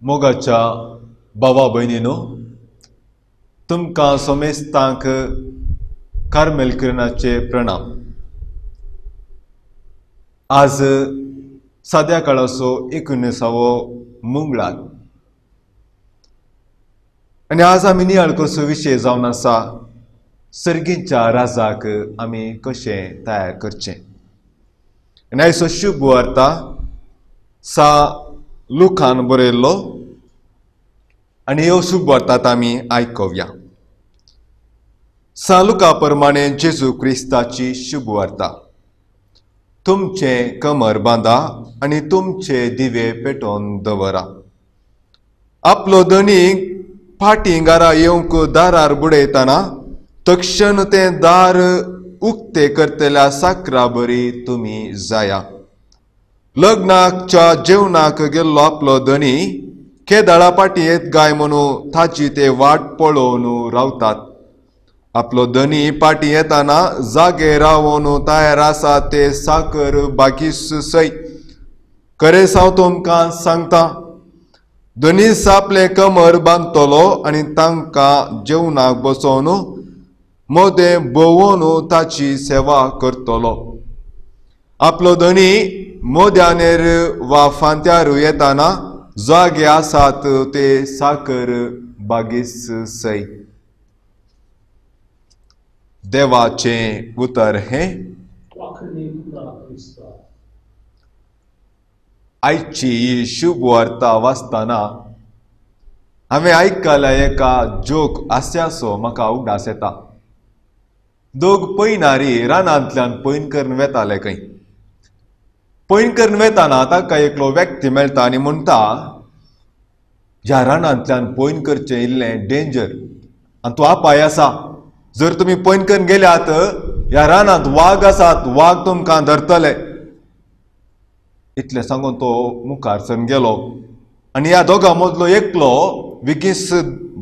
मोगाच्या भावा भयणीनो, तुमकां सोमेस्तांक कार्मेल किरणाचे प्रणाम। आज साद्या काळाचो 19वो मंगळार आनी आज आमी नियाळ कसो विशय जावन आसा सर्गीच्या राजाक आमी कशें तयार करचें। आनी आयचो शुभ वार्ता सा लुकान बरयल्लो आनी ह्यो शुभ वार्तात आमी आयकुया। सा लुका प्रमाणे जेजू क्रिस्ताची शुभ वार्ता। तुमचे कमर बांदा आनी तुमचे दिवे पेटोवन दवरा। आपलो धनीक फाटींगारा येवंक दारार बुडयतना तक्षण तें दार उक्ते करतल्या साकरा बरी तुमी जाया। लग्नाच्या जेवणाक गेल्लो आपलो धनी केदाळा पाटी येत गाय म्हणून ताची ते वाट पळोवन रावतात। आपलो धनी पाटी येताना जागे रावून तयार आसा ते साकर बाकीस सै। खरेंच हांव तुमकां सांगता, धनीस आपले कमर बांदतलो आनी तांकां जेवणाक बसोवन मोदें भोंवून ताची सेवा करतलो। आपलो धनी मोद्यानेर वा फांत्यार येताना जागे आसात ते साकर बागीस सै। देवाचें उतर हें। आयची ही शुभ वार्ता वाचतना हांवें आयकला एका जोक हास्याचो म्हाका उगडास येता। दोग पयनारी रानांतल्यान पयन करून वेताले खंय. पयन करून वेताना ताका एकलो व्यक्ती मेळटा आनी म्हणटा ह्या रानांतल्यान पयन करचें इल्लें डेंजर आनी तो आपाय आसा. जर तुमी पयन करून गेल्यात ह्या रानांत वाग आसात, वाग तुमकां धरतले. इतलें सांगून तो मुखार सरून गेलो आनी ह्या दोगां मदलो एकलो विकीस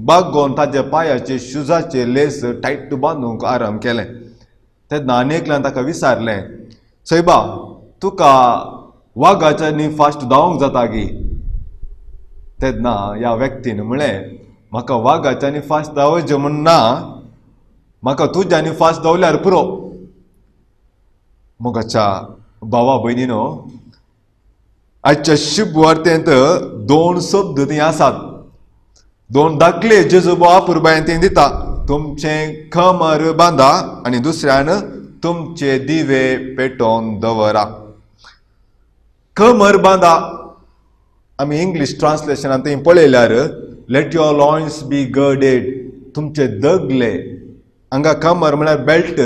बागोवन ताच्या पांयाचे शुजाचे लेस टायट बांदूंक आराम केलें. तेन्ना आनी एकल्यान ताका विचारलें, सैबा तुका वागाच्या न्ही फास्ट धांवंक जाता गी? तेन्ना ह्या व्यक्तीन म्हळें, म्हाका वागाच्यानी फास्ट धांवचें म्हण ना, म्हाका तुज्यांनी फास्ट धांवल्यार पुरो. मोगाच्या भावा भयणीनो, आजच्या शुभ वार्तेंत दोन शब्द थंय आसात, दोन दाखले जेजू बापुरबायन थंय दिता. तुमचें खमर बांदा आनी दुसऱ्यान तुमचे दिवे पेटोवन दवरा. खमर बांदा आमी इंग्लीश ट्रान्सलेशनान थंय पळयल्यार लेट युअर लॉयन्स बी गर्डेड. तुमचे दगले हांगा खमर म्हळ्यार बेल्ट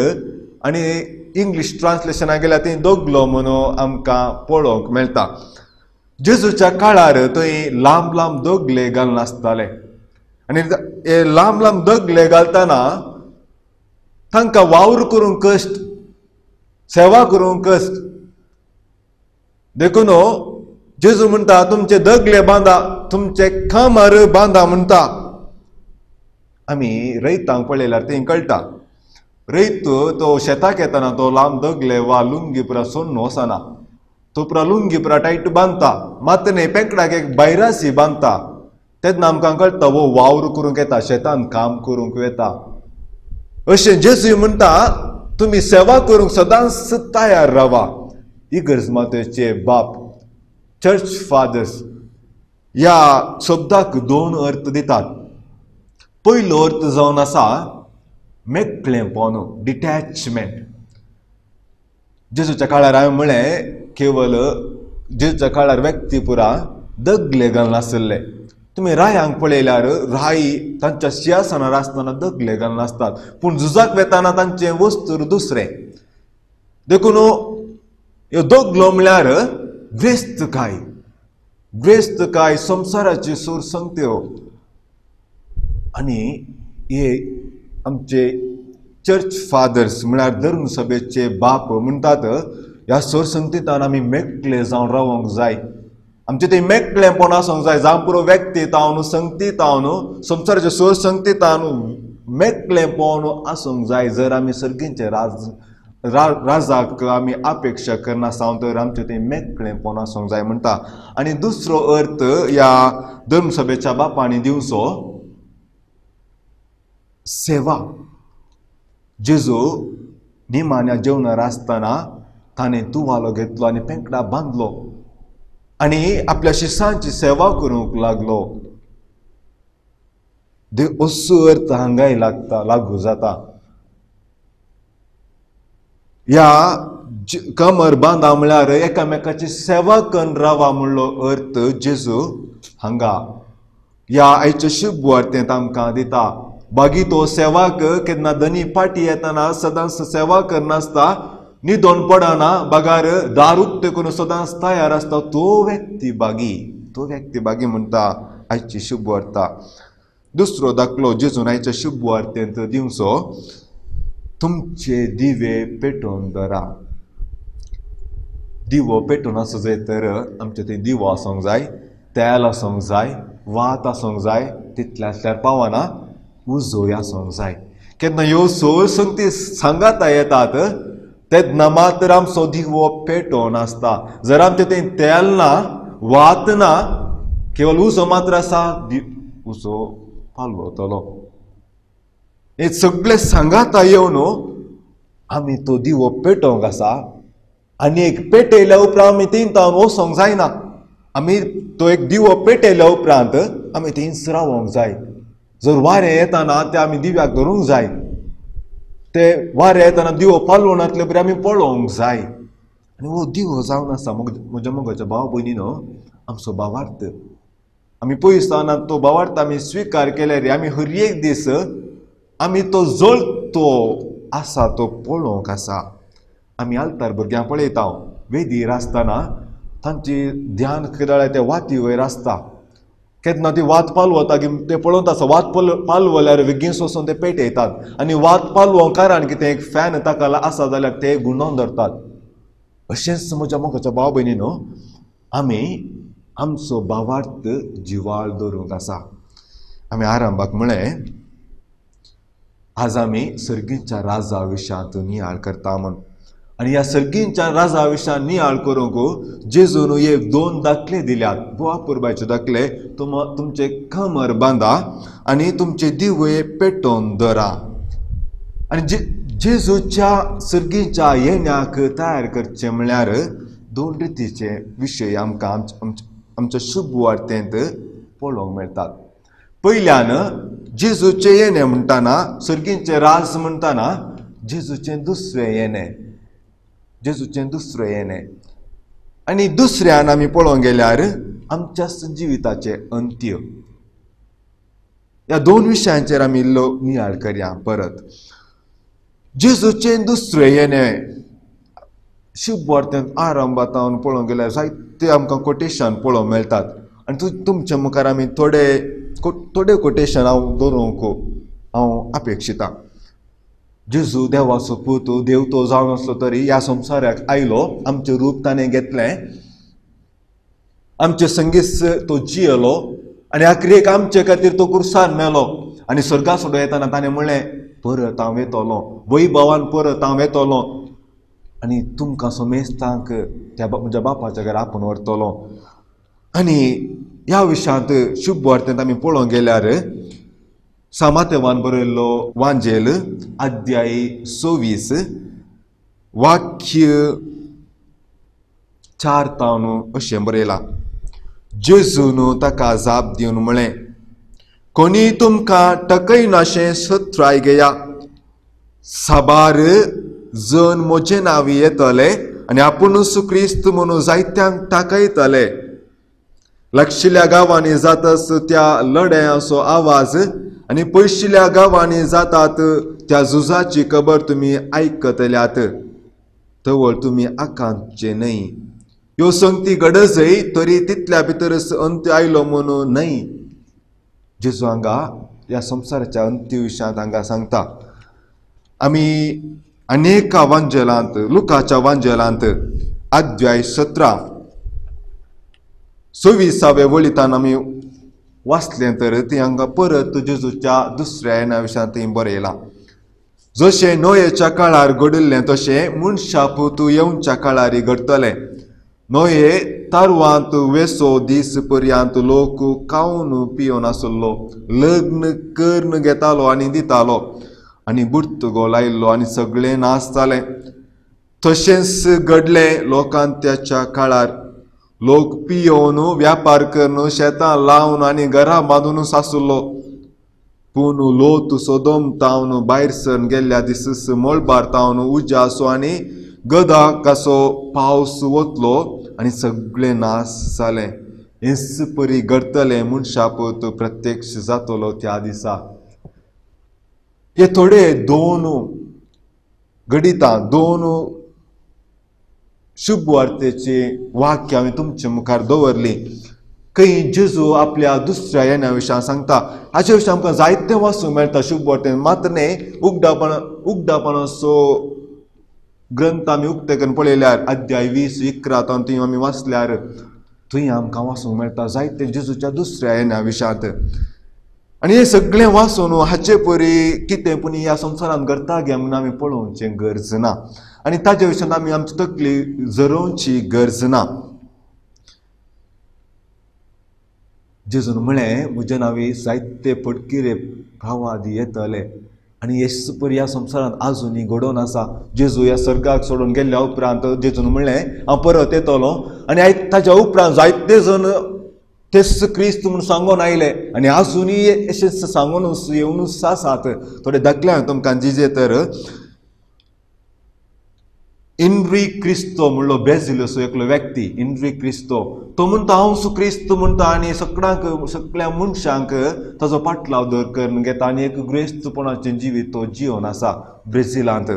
आनी इंग्लीश ट्रान्सलेशनाक गेल्यार थंय दोगलो म्हणून आमकां पळोवंक मेळटा. जेजूच्या काळार थंय लांब लांब दोगले घालून आसताले आनी हे लांब लांब दोगले घालतना तांकां वावर करूंक कश्ट, सेवा करूंक कश्ट. देखून जेजू म्हणटा तुमचे दगले बांदा, तुमचे खमर बांदा म्हणटा. आमी रैतांक पळयल्यार थंय कळटा, रैत तो शेताक येताना तो लांब दगले वा लुंगी पुरा सोडून वचना. तो पुरा लुंगी पुरा टायट बांदता, मात न्ही पेंकडाक एक बायरासी बांदता. तेन्ना आमकां कळटा वो वावर करूंक येता, शेतान काम करूंक येता. अशें जेजू म्हणटा तुमी सेवा करूंक सदांच तयार रावा. इगर्ज मातेचे बाप, चर्च फादर्स ह्या शब्दाक दोन अर्थ दितात. पयलो अर्थ जावन आसा मेकळेपण, डिटॅचमेंट. जेजूच्या काळार हांवें म्हळें केवळ जेजूच्या काळार व्यक्ती पुरा दगले घालून आसले. तुमी रायांक पळयल्यार राई तांच्या सिंहासनार आसतना दगले घालून आसतात, पूण झुजाक वेताना तांचें वस्तूर दुसरें. देखून ह्यो दोगलो म्हळ्यार व्यस्तकाय, व्यस्तकाय, संवसाराची सूर संगत्यो. आनी हे आमचे चर्च फादर्स म्हळ्यार धर्म सभेचे बाप म्हणटात ह्या सोर संगतींतान आमी मेकळे जावन रावंक जाय. आमचे ते मेकळेपण आसूंक जाय. जावं पुरो व्यक्तीत हांव न्हू, संगतीत हांव न्हू, संवसाराच्या सोर संगतीत हांव मेकळेपण आसूंक जाय. जर आमी सर्गींचे राजाक आमी अपेक्षा करनासा तर आमचे ते मेकळेपण आसूंक जाय म्हणटा. आनी दुसरो अर्थ ह्या धर्मसभेच्या बापांनी दिवचो सेवा. जेजू निमाण्या जेवणार आसतना ताणें तुवालो घेतलो आनी पेंकडा बांदलो आनी आपल्या शिष्यांची सेवा करूंक लागलो. असो अर्थ हांगाय लागू जाता. ह्या कमर बांदा म्हळ्यार एकामेकाची सेवा करून रावा म्हणलो अर्थ जेजू हांगा ह्या आयच्या शुभ वार्तेंत आमकां दिता. बागी तो सेवाक केन्ना दनी पाटी येतना सदांच सेवा करनासता, न्हिदोन पडना, बागार दारूक तेकून सदांच तयार आसता, तो व्यक्ती बागी म्हणटा आयची शुभ वार्ता. दुसरो दाखलो जेजून आयच्या शुभ वार्तेंत दिवचो, तुमचे दिवे पेटोवन दवरा. दिवो पेटोवन आसूं जाय तर आमचे थंय दिवो आसूंक जाय, तेल आसूंक जाय, वात आसूंक जाय, तितले आसल्यार पावना, उजोय आसूंक जाय. केन्ना ह्यो सोर संगती सांगाता येतात तेन्ना मात्र आमचो दिवो पेटोवन आसता. जर आमचे थंय तेल ना, वात ना, केवळ उजो मात्र आसा, उजो पालवतलो. हे सगळे सांगाता येवन आमी तो दिवो पेटोवंक आसा आनी एक पेटयल्या उपरांत आमी थंय तावन वचोंक जायना. आमी तो एक दिवो पेटयल्या उपरांत आमी थंयच रावोंक जाय. जर वारें येताना ते आमी दिव्याक धरूंक जाय, ते वारें येताना दिवो पालवून घातले बरी आमी पळोवंक जाय. आनी हो दिवो जावन आसा म्हज्या मोगाच्या भाव भयणीनो आमचो भावार्थ. आमी पयसताना तो भावार्थ आमी स्विकार केल्यार आमी हर एक दीस आमी तो जळतो आसा तो पळोवंक आसा. आमी आल्तार भुरग्यां पळयता वेदीर आसतना तांची ध्यान केदळे ते वाती वयर आसता. केन्ना ती वात पालवता की ते पळोवंक आसा. वात पालवल्यार बेगीन वचून ते पेटयतात आनी वात पालवोवकारान कितें एक फॅन ताका आसा जाल्यार ते गुंडावन धरतात. अशेंच म्हज्या मोगाच्या भाव भयणीनो, आमी आमचो भावार्थ जिवाळ दवरूंक आसा. आमी आरंभाक म्हळें आज आमी सर्गींच्या राजा विशयांत नियाळ करता म्हूण. आनी ह्या सर्गींच्या राजा विशयान नियाळ करूंक जेजून हे 2 दाखले दिल्यात. बुवा पुरबायचे दाखले, तुमचे कमर बांदा आनी तुमचे दिवे पेटोवन दवरा. आनी जेजूच्या सर्गींच्या येण्याक तयार करचे म्हळ्यार 2 रितीचे विशय आमकां आमच्या शुभ वार्तेंत पळोवंक मेळटात. पयल्यान जेजूचे येणे म्हणटाना, सर्गींचे राज म्हणटाना जेजूचें दुसरें येणें, जेजूचें दुसरें येणें. आनी दुसऱ्यान आमी पळोवंक गेल्यार आमच्या जिविताचे अंत्य. ह्या 2 विशयांचेर आमी नियाळ करया परत. जेजूचें दुसरें येणें शुभ वार्तेंत आरंभात पळोवंक गेल्यार जायते आमकां कोटेशन पळोवंक मेळटात. आनी तुमचे मुखार आमी थोडे कोटेशन हांव दवरूंक हांव अपेक्षिता. जेजू देवाचो पूत देव तो जावन आसलो तरी ह्या संवसाराक आयलो, आमचें रूप ताणें घेतलें, आमचे संगीत तो जियेलो आनी आखरेक आमचे खातीर तो क्रुसार मेलो. आनी स्वर्गा सोडून येताना ताणें म्हणलें परत हांव येतलों, वैभवान परत हांव येतलों आनी तुमकां समेस्तांक त्या म्हज्या बापाच्या घरा आपूण व्हरतलों. आनी ह्या विशयांत शुभ वार्तेंत आमी पळोवंक गेल्यार सामातेवान बरयल्लो वांजेल अध्याय 26 वाक्य 4 तावन अशें बरयलां. जेजून ताका जाप दिवन म्हळें, कोणी तुमकां टकयनाशें सत्राय घेया. साबार जण म्हजे नांवी येतले आनी आपुणूच क्रिस्त म्हणून जायत्यांक टाकयतले. लागशिल्ल्या गांवांनी जाताच त्या लढ्यांचो आवाज आनी पयशिल्ल्या गांवांनी जातात त्या झुजाची खबर तुमी आयकतल्यात. तवळ तुमी आकांतचे न्हय. ह्यो संगती घडजय तरी तितल्या भितरच अंत आयलो म्हणून न्हय. जेजू हांगा ह्या संवसाराच्या अंत्य विशयांत हांगा सांगता. आमी अनेका वांजेलांत, लुकाच्या वांजेलांत अध्याय 17 26 वळींतान आमी वाचलें तर ती हांगा परत जेजूच्या दुसऱ्या येण्या विशयांत थंय बरयलां. जशें नोयेच्या काळार घडिल्लें तशें मनशा पूत येवच्या काळार घडतलें. नोये तारवांत वेसो दीस पर्यंत लोक खावन पियोन आसलो, लग्न करून घेतालो आनी दितालो आनी बुर्तगो लायिल्लो आनी सगळें नास जालें. तशेंच घडलें लोकांत्याच्या काळार. लोक पियोन व्यापार करून शेतां लावन आनी घरां बांदून आसलो. पूण लोत सोदोम तावन भायर सरून गेल्ल्या दिसस मळबार तावन उज्यासो आनी गदा कसो पावस वतलो आनी सगळें नास जालें. हेच परी घडतलें मनशा पूत प्रत्यक्ष जातलो त्या दिसा. हे थोडे 2 घडितां 2 शुभ वार्तेची वाक्य हांवें तुमचे मुखार दवरली. खंय जेजू आपल्या दुसऱ्या येण्या विशयां सांगता. हाचे विशीं आमकां जायतें वाचूंक मेळटा शुभ वार्तेंत. मात न्ही उगडापणाचो ग्रंथ आमी उक्ते करून पळयल्यार अध्याय 20-21 थंय आमी वाचल्यार थंय आमकां वाचूंक मेळटा जायते जेजूच्या दुसऱ्या येण्या विशयांत. आनी हे सगळें वाचून हाचे परी कितें पूण ह्या संवसारांत घडटा गे म्हणून आमी पळोवचें गरज ना आनी ताचे विशयांत आमी आमची तकली झरोवची गरज ना. जेजून म्हळें म्हजे नांवी जायते पडकिरे भावादी येतले आनी हेच परी ह्या संवसारांत आजुनी घडोवन आसा. जेजू ह्या सर्गाक सोडून गेल्ल्या उपरांत जेजून म्हळें हांव परत येतलों आनी ताच्या उपरांत जायते जण तेच क्रिस्त म्हणून सांगून आयले आनी आजुनी अशेंच सांगूनच येवनूच आसात. थोडे दाखले हांवें तुमकां जिजे तर इन्री क्रिस्तो म्हणलो ब्रेझिलचो एकलो व्यक्ती इन्री क्रिस्तो तो म्हणटा हांव सुक्रिस्त म्हणटा आनी सगळ्या मनशांक ताजो पाटलाव करून घेता आनी एक ग्रेस्तपणाचें जिवीत तो जिवन आसा ब्रेझिलांत.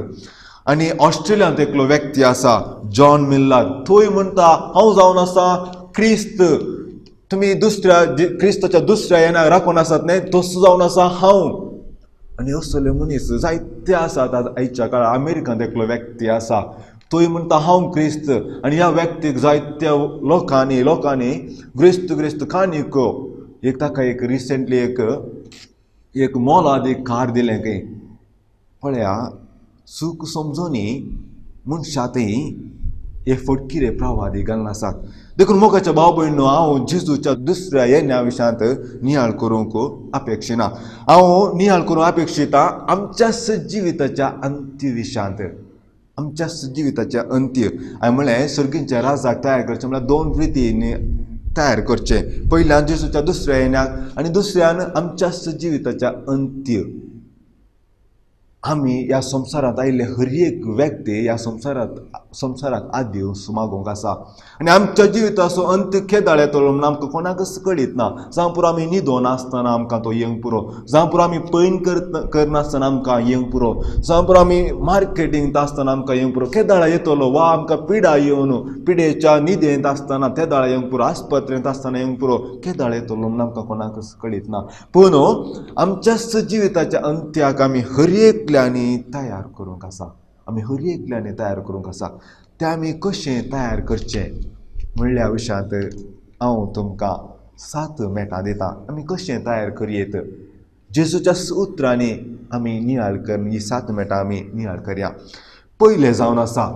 आनी ऑस्ट्रेलियांत एकलो व्यक्ती आसा जॉन मिल्लर थंय म्हणटा हांव जावन आसा क्रिस्त. तुमी दुसऱ्या क्रिस्ताच्या दुसऱ्या येणाक राखून आसात न्हय तसो जावन आसा हांव. आनी असले मनीस जायते आसात आयच्या काळार. अमेरिकांत एकलो व्यक्ती आसा तोय म्हणटा हांव क्रिस्त आनी ह्या व्यक्तीक जायत्या लोकांनी क्रिस्त काणयो एक ताका एक रिसेंटली एक मोलाद एक कार दिलें खंय. पळया सूख समजोनी मनशांतय एफर्ट कितें प्रवादी घालून आसात. देखून मोगाच्या भाव भयणो हांव जेजूच्या दुसऱ्या येण्या विशयांत नियाळ करूंक अपेक्षिना. हांव नियाळ करूंक अपेक्षिता आमच्याच जिविताच्या अंत्य विशयांत. आमच्याच जिविताच्या अंत्य हांवें म्हळें सर्गींच्या राजाक तयार करचें म्हळ्यार दोन रितींनी तयार करचें. पयल्यान जेजूच्या दुसऱ्या येण्याक आनी दुसऱ्यान आमच्याच जिविताच्या अंत्य. आमी ह्या संवसारांत आयिल्ले हर एक व्यक्ती ह्या संवसाराक आदेव मागोवंक आसा आनी आमच्या जिविताचो अंत्य केदाळ येतलो म्हूण आमकां कोणाकच कळीत ना. जावं पुरो आमी न्हिदोन आसतना आमकां तो येवंक पुरो, जावं पुरो आमी पैन करनासतना आमकां येवंक पुरो, जावं पुरो आमी मार्केटिंग आसतना आमकां येवंक पुरो केदाळ येतलो. वा आमकां पिडा येवन पिडेच्या न्हिदेंत आसतना तेदाळ येवंक पुरो, आस्पत्रेंत आसतना येवंक पुरो केदाळ येतलो म्हूण आमकां कोणाकच कळीत ना. पूण आमच्याच जिविताच्या अंत्याक आमी हर एक तयार करूंक आसा. आमी हर एकल्यानी तयार करूंक आसा. तें आमी कशें तयार करचें म्हणल्या विशयांत हांव तुमकां 7 मेटां दितां. आमी कशें तयार करयेत जेजूच्या उतरांनी आमी नियाळ करून ही 7 मेटां आमी नियाळ करया. पयलें जावन आसा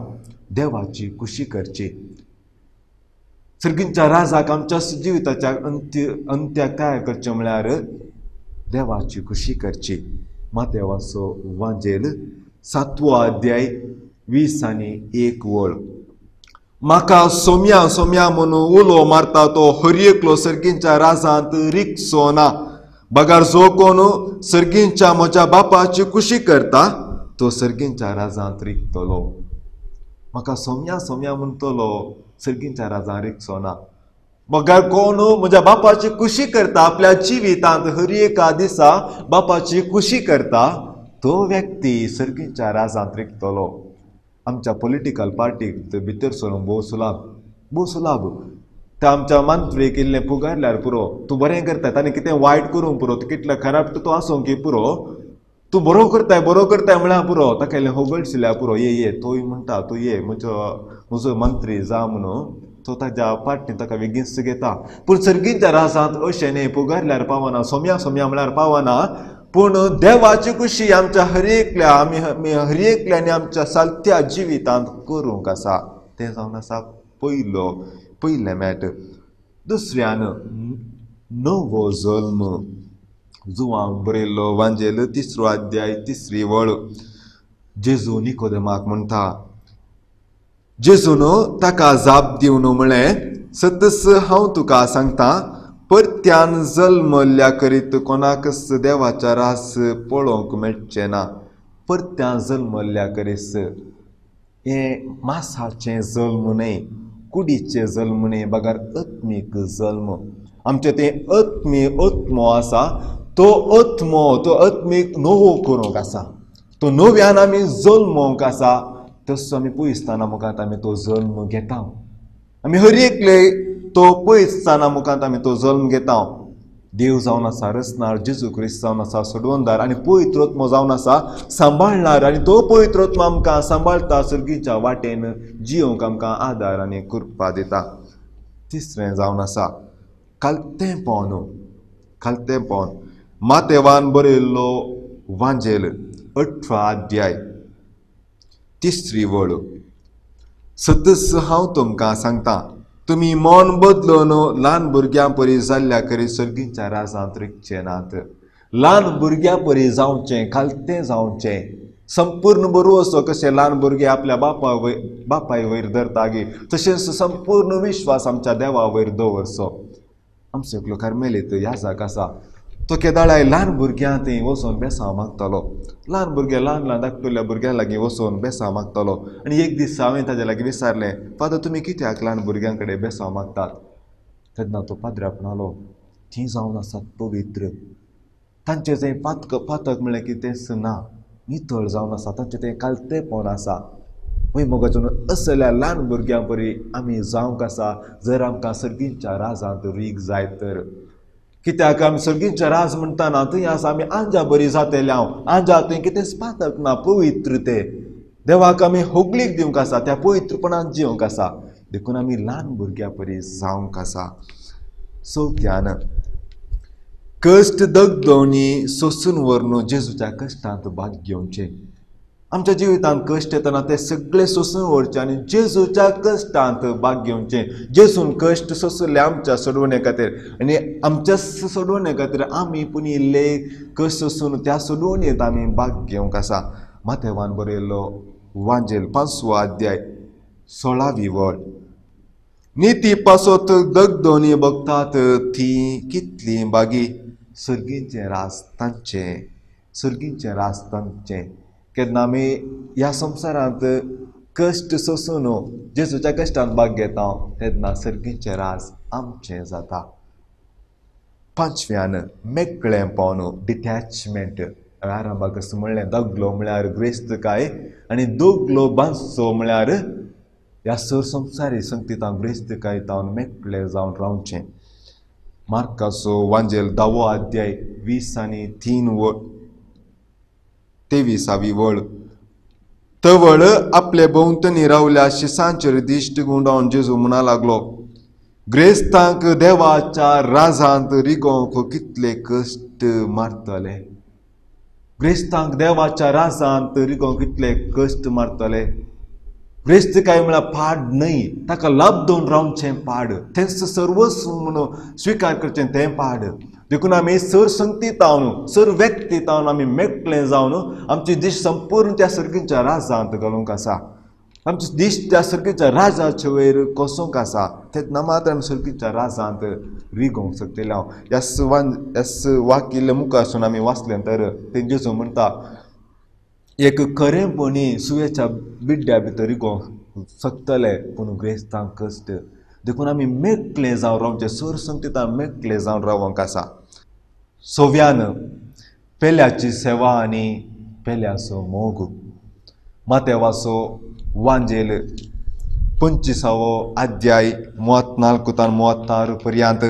देवाची कुशी करची. सर्गींच्या राजाक आमच्या जिविताच्या अंत्याक तयार करचें म्हळ्यार देवाची कुशी करची. मातेवाचो वांजेल 7वो अध्याय 20 आनी 1 वळ. म्हाका सोम्या म्हणून उलो मारता तो हर एकलो सर्गींच्या राजांत रिक्सो ना. बगार जो कोण सर्गींच्या म्हज्या बापाची कुशी करता तो सर्गींच्या राजांत रिकतलो. म्हाका सोम्या म्हणटलो सर्गींच्या राजांत रिक्सो ना. बगार कोण म्हज्या बापाची कुशी करता आपल्या जिवितांत हर एका दिसा बापाची कुशी करता तो व्यक्ती सर्गींच्या राजांत रिकतलो. आमच्या पॉलिटिकल पार्टीक भितर सरून भोव सुलाभ ते आमच्या मंत्रीक इल्लें पुगारल्यार पुरो. तूं बरें करता ताणें कितें वायट करूंक पुरो, तूं कितलें खराब तो आसूंक पुरो, तूं बरो करताय म्हळ्यार पुरो. ताका इल्लें होगळशिल्यार पुरो. ये तोय म्हणटा तूं ये म्हजो मंत्री जा म्हणून तो ताच्या पार्टीन ताका वेगीच घेता. पूण सर्गींच्या राजांत अशें न्ही. पुगारल्यार पावना, सोम्या म्हळ्यार पावना. पूण देवाची कुशी आमच्या हर एकल्यानी आमच्या सालत्या जिवितांत करूंक आसा. तें जावन आसा पयलें मेट. दुसऱ्यान नवो जल्म जुवांक बरयल्लो वांजेल 3रो अध्याय 3री वळ. जेजू निकोदेमाक म्हणटा. जेजून ताका जाप दिवन म्हळें सतस हांव तुका सांगता परत्यान जल्मल्या करीत कोणाकच देवाच्या रास पळोवंक मेळचें ना. परत्यान जल्मल्या करीस हें मासाचें जल्म न्हय, कुडीचें जल्म न्हय, बगार आत्मीक जल्म. आमचें तें आत्मो आसा तो आत्मीक नवो करूंक आसा. तो नव्यान आमी जल्मोवंक आसा. तसो आमी पयसताना मुखांत आमी तो जल्म घेता. आमी हर एकले तो पयसताना मुखांत आमी तो जल्म घेता. देव जावन आसा रचणार, जेजू क्रिस्त जावन आसा सोडवणदार आनी पवित्र आत्मो जावन आसा सांबाळणार. आनी तो पवित्र आत्मो आमकां सांबाळटा, सर्गीच्या वाटेन जियोंक आमकां आदार आनी कृपा दिता. तिसरें जावन आसा खालतेपण. मातेवान बरयल्लो वांजेल 18 अध्याय 3री वळ. सतस हांव तुमकां सांगता तुमी मन बदलून ल्हान भुरग्यां परी जाल्ल्या करी सर्गीच्या राजांत रिकचे नात. ल्हान भुरग्यां परी जावचें, खालतें जावचें. संपूर्ण बरो असो कशें ल्हान भुरगे आपल्या बापाय वयर धरता गे तशेंच संपूर्ण विश्वास आमच्या देवा वयर दवरचो. आमचो एकलो कार्मेलीत ह्या जाग आसा तो केदाळाय ल्हान भुरग्यां थंय वचून बेसांव मागतालो. ल्हान भुरगे ल्हान ल्हान धाकटुल्या भुरग्यां लागीं वचून बेसांव मागतालो. आनी एक दीस हांवें ताजे लागीं विचारलें, फादर तुमी कित्याक ल्हान भुरग्यां कडेन बेसांव मागतात? तेन्ना तो पाद्र्याक म्हणालो, तीं जावन आसात पवित्र. तांचें थंय पातक म्हणल्यार कितेंच ना, नितळ जावन आसा. तांचें थंय कालतेपण आसा. वय मोगाचें असल्या ल्हान भुरग्यां परी आमी जावंक आसा जर आमकां सर्गीच्या राजांत रीग जाय तर. कित्याक आमी सर्गीच्या राज म्हणटाना थंय आसा आमी आंजा बरी जातले. हांव आंजा थंय कितेंच पातक ना, पवित्र ते. देवाक आमी होगलीक दिवंक आसा, त्या पवित्रपणान जिवंक आसा. देखून आमी ल्हान भुरग्यां परी जावंक आसा. चवथ्यान कश्ट दगदोवनी सोंसून व्हरून जेजूच्या कश्टांत भाग घेवचें. आमच्या जिवितांत कश्ट येतना ते सगळे सोंसून व्हरचे आनी जेजूच्या कश्टांत भाग घेवचें. जेजून कश्ट सोंसले आमच्या सोडवणे खातीर आनी आमच्या सोडवणे खातीर आमी पूण इल्ले कश्ट सोंसून त्या सोडवणेंत आमी भाग घेवंक आसा. माथेवान बरयल्लो वांजेल 5 अध्याय 16 वळ. नीती पासत दगदोनी बगतात ती कितली बागी, सर्गीचें राज तांचें, सर्गीचें राज तांचें. केन्ना आमी ह्या संवसारांत कश्ट सोंसून जेजूच्या कश्टांत भाग घेता तेन्ना सर्गीचें राज आमचें जाता. 5व्यान मेकळेपण, डिटॅचमेंट. आरंभाक असं म्हणलें, दगलो म्हळ्यार ग्रेस्तकाय आनी दोगलो बांसचो म्हळ्यार ह्या संवसारी संगतींत ग्रेस्तकायेंत मेकळे जावन रावचें. मार्काचो वांजेल 10 अध्याय 20 आनी 23 वळ. तवळ आपले भोंवतणी रावल्या शिसांचेर दिश्ट गुंडावन जेजू म्हणा लागलो, ग्रेस्तांक देवाच्या राजांत रिगोवंक कितले कश्ट मारतले. ग्रेस्तांक देवाच्या राजांत रिगोवंक कितले कश्ट मारतले. ग्रेस्त काय म्हळ्यार पाड न्हय, ताका लाभदोन रावचें पाड. तें सर्वस्व म्हणून स्विकार करचें तें पाड. देखून आमी सर संगतींत हांव सर व्यक्तींत हांव आमी मेकळे जावन आमचे दीस संपूर्ण त्या सर्गीच्या राजांत घालूंक आसा. आमचे दीस त्या सर्गीच्या राजाचे वयर कोसोंक आसा. तेन्ना मात्र आमी सर्गीच्या राजांत रिगोवंक शकतले. हांव ह्या वाक्य मुखारसून आमी वाचलें तर ते जेजू म्हणटा, एक खरेंपणी सुयेच्या बिड्ड्या भितर रिगोवंक शकतले पूण ग्रेस्तांक कश्ट. देखून आमी मेकळे जावन रावचें, सर संगतींत मेकळे जावन रावंक आसा. 6व्यान पेल्याची सेवा आनी पेल्याचो मोग. माथेवाचो वांजेल 25 अध्याय 34 पर्यंत.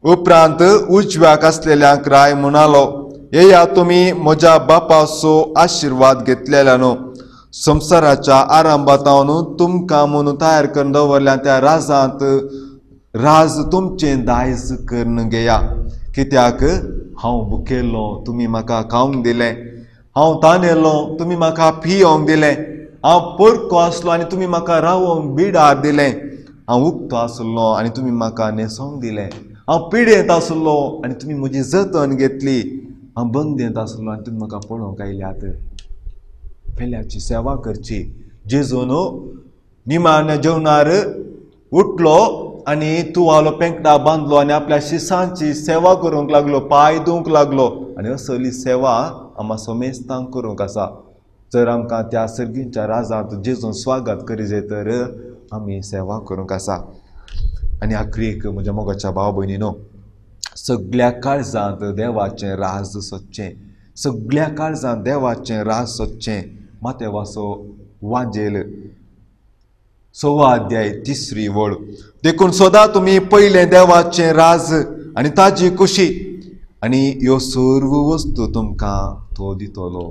उपरांत उजव्याक आसलेल्यांक राय म्हणालो, येया तुमी म्हज्या बापाचो आशिर्वाद घेतलेल्यानो. संवसाराच्या आरंभात हांव तुमकां म्हणून तयार करून दवरल्या त्या राजांत राज तुमचें दायज करून घेया. कित्याक हांव भुकेल्लो तुमी म्हाका खावंक दिलें, हांव तानेल्लो तुमी म्हाका पियोंक दिलें, हांव परको आसलो आनी तुमी म्हाका रावोंक बिडार दिलें, हांव उक्तो आसलो आनी तुमी म्हाका न्हेसोंक दिलें, हांव पिडेंत आसलो आनी तुमी म्हजी जतन घेतली, हांव बंदेंत आसलो आनी तुमी म्हाका पळोवंक आयल्यात. पेल्याची सेवा करची. जेजून निमाण्या जेवणार उठलो आनी तुवालो पेंकटा बांदलो आनी आपल्या शिसांची सेवा करूंक लागलो, पांय धुवंक लागलो. आनी असली सेवा आमचो मेस्तांक करूंक आसा. जर आमकां त्या सर्गीच्या राजांत जेजून स्वागत करीत तर आमी सेवा करूंक आसा. आनी आखरीक म्हज्या मोगाच्या भाव भयणीनो, सगळ्या काळजांत देवाचें राज सोदचें, सगळ्या काळजांत देवाचें राज सोदचें. माथेवाचो वांजेल 6 अध्याय 3 वळ. देखून सदां तुमी पयलें देवाचें राज आनी ताची खुशी आनी ह्यो सर्व वस्तू तुमकां तो दितलो.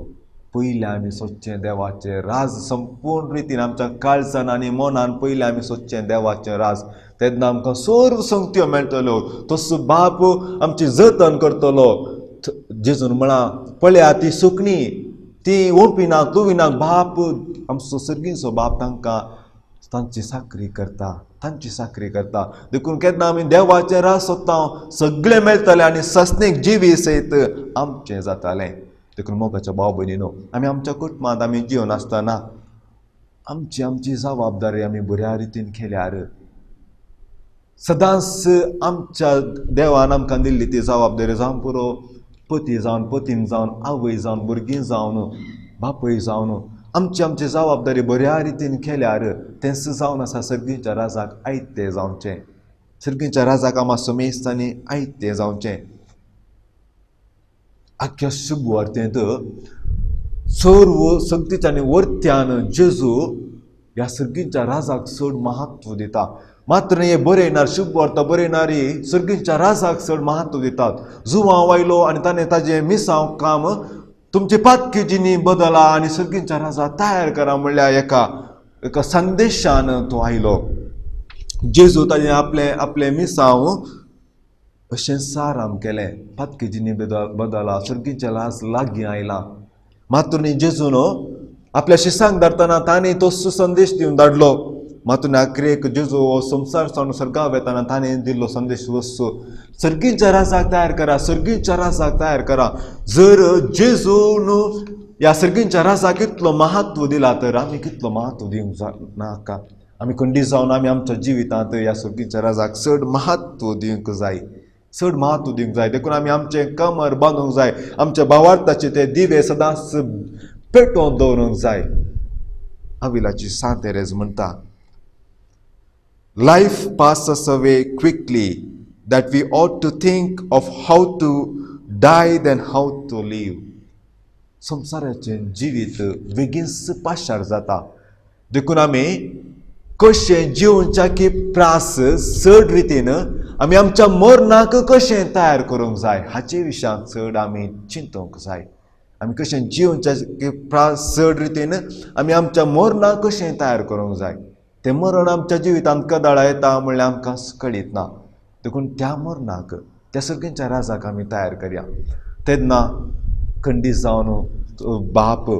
पयलें आमी सोदचें देवाचें राज संपूर्ण रितीन आमच्या काळजान आनी मनान पयलें आमी सोदचें देवाचें राज. तेन्ना आमकां सर्व संगत्यो मेळटल्यो. तसो बाप आमची जतन करतलो. जेजून म्हणा, पळया ती सुकणी ती ओपिनाक तुविनाक बाप आमचो सर्गीचो बाप तांकां तांची साकरी करता. देखून केन्ना आमी देवाचें राज सोदता सगळें मेळटलें आनी सस्नेक जिवी सयत आमचें जातालें. देखून मोगाच्या भाव भयणीनो, आमी आमच्या कुटुंबांत आमी जिवन आसतना आमची जबाबदारी आमी बऱ्या रितीन केल्यार सदांच आमच्या देवान आमकां दिल्ली ती जबाबदारी जावं पुरो पती जावन पतीन जावन आवय जावन भुरगीं जावन बापय जावन आमची जबाबदारी बऱ्या रितीन केल्यार तेंच जावन आसा सर्गीच्या राजाक आयते जावचें. सर्गीच्या राजाक आमा समेस्तांनी आयते जावचें. आख्या शुभवार्तेंत सर्व संगतीच्यानी वर्त्यान जेजू ह्या सर्गीच्या राजाक चड महत्व दिता. मात्र हे बरयणार शुभवार्ता बरयणारी सर्गीच्या राजाक चड महत्व दितात. जुवांव आयलो आनी ताणें ताजें मिसांव काम तुमची पातकी जिणी बदला आनी सर्गीच्या राजा तयार करा म्हणल्यार एका संदेशान तो आयलो. जेजू ताणें आपले मिसांव अशें साराम केलें. पातकी जिणी बदला सर्गीच्या राज लागीं आयला. मात्र जेजून आपल्या शिसांक धाडटना ताणें तो संदेश दिवन धाडलो. मातून आखरेक जेजू हो संवसार सावन सर्गांव येताना ताणें दिल्लो संदेश वचचो सर्गीच्या राजाक तयार करा, सर्गीच्या राजाक तयार करा. जर जेजून ह्या सर्गीच्या राजाक कितलो महत्व दिला तर आमी कितलो महत्व दिवंक नाका. आमी खंडी जावन आमी आमच्या जिवितांत ह्या सर्गीच्या राजाक चड महत्व दिवंक जाय. चड महत्व दिवंक जाय. देखून आमी आमचें कमर बांदूंक जाय. आमच्या भावार्थाचे ते दिवे सदांच पेटोवन दवरूंक जाय. अविलाची सांत तेरेज म्हणटा, Life passes away quickly that we ought to think of how to die than how to live. संसाराचें जिवीत बेगीनच पाशार जाता. देखून आमी कशें जिवच्या की प्रास चड रितीन आमी आमच्या मरणाक कशें तयार करूंक जाय हाचे विशयाक चड आमी चिंतूंक जाय. आमी कशें जिवच्या की प्रास चड रितीन आमी आमच्या मरणाक कशें तयार करूंक जाय. तें मरण आमच्या जिवितांत कदाळा येता म्हणल्यार आमकां कळीत ना. देखून त्या मरणाक त्या सर्गीच्या राजाक आमी तयार करया. तेन्ना खंडी जावन बाप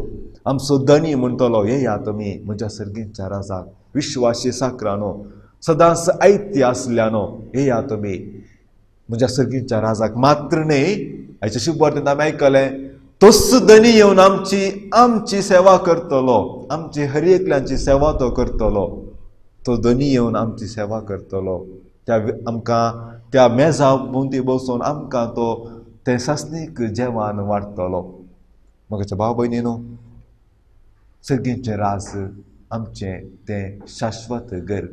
आमचो धनी म्हणटलो, येया तुमी म्हज्या सर्गीच्या राजाक विश्वासी साकरानो सदांच आयती आसल्यानो येया तुमी म्हज्या सर्गीच्या राजाक. मात्र न्ही हाच्या शुभवार्तेंत आमी आयकलें तोच धनी येवन आमची सेवा करतलो. आमची हर एकल्यांची सेवा तो करतलो. तो धनी येवन आमची सेवा करतलो. आमकां त्या मेजा भोंवती बसून आमकां तो तें सासणीक जेवण वाडटलो. म्हज्या भाव भयणीनो, सर्गीचें राज आमचें तें शाश्वत घर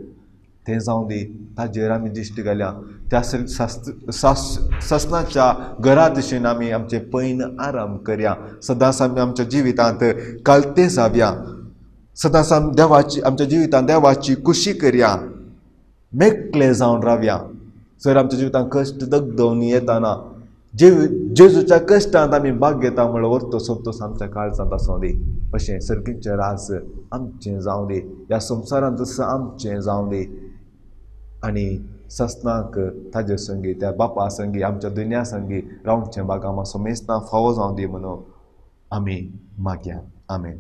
तें जावं दी. ताजेर आमी दिश्टी घालया. त्या सासणाच्या घरा दिशेन आमी आमचे पैन आराम करया. सदांच आमी आमच्या जिवितांत कालते जावया. सदांच आमच्या जिवितांत देवाची खुशी करया. मेकळे जावन रावया. जर आमच्या जिवितांत कश्ट दगदवून येताना जेजूच्या कश्टांत आमी भाग घेता म्हणल्यार वर्तो सोबतोस आमच्या काळजांत आसूं दी. अशें सर्गीचें राज आमचें जावं दी. ह्या संवसारांत जसं आमचें जावं दी. आनी सस्नाक ताजे संगी त्या बापा संगी आमच्या दुनिया संगी रावचें भाग आमकां समेस्तां फावो जावं दी म्हणून आमी मागया. आमेन.